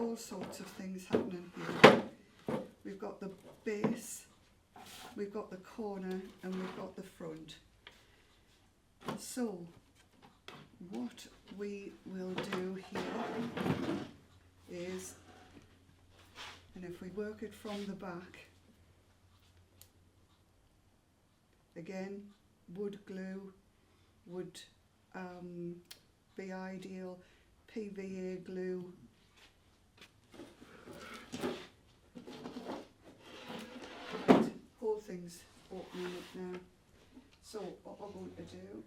all sorts of things happening here. We've got the base, we've got the corner, and we've got the front. So what we will do here is, and if we work it from the back, again, wood glue would be ideal, PVA glue. Right, whole thing's opening up now. So what we're going to do,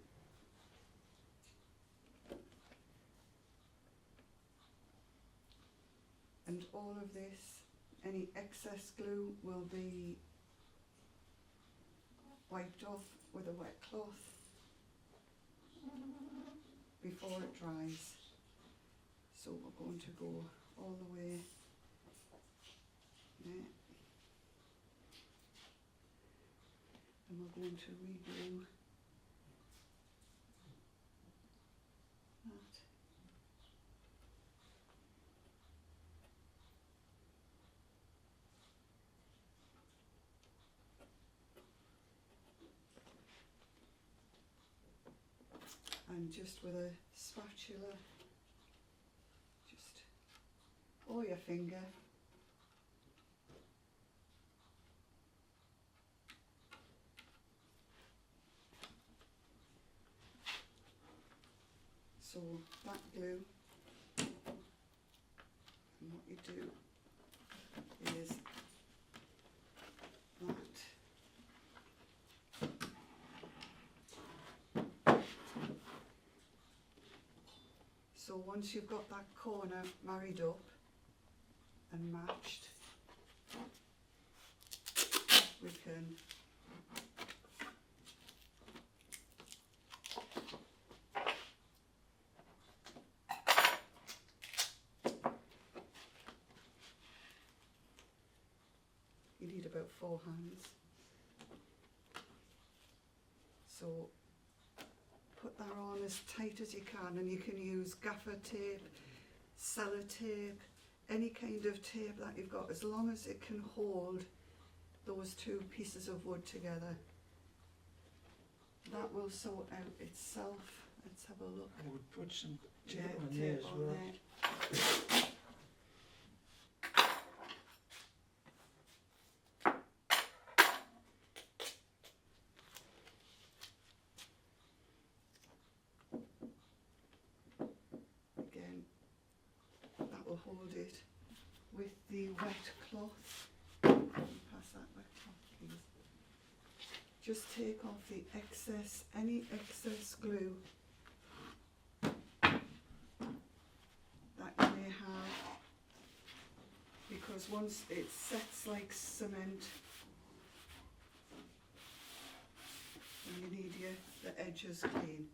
and all of this, any excess glue will be wiped off with a wet cloth before it dries. So we're going to go all the way there, and we're going to reglue that. And just with a spatula, just, or your finger, so that glue, and what you do is that. So once you've got that corner married up and matched, we can you need about 4 hands. So put that on as tight as you can, and you can use gaffer tape, sellotape, any kind of tape that you've got, as long as it can hold those two pieces of wood together. That will sort out itself. Let's have a look. I would put some tape Yeah, on there tape as on well. there. Again, that will hold it with the wet cloth. Pass that wet cloth, please. Just take off the excess, any excess glue that you may have, because once it sets like cement, and you need the edges clean.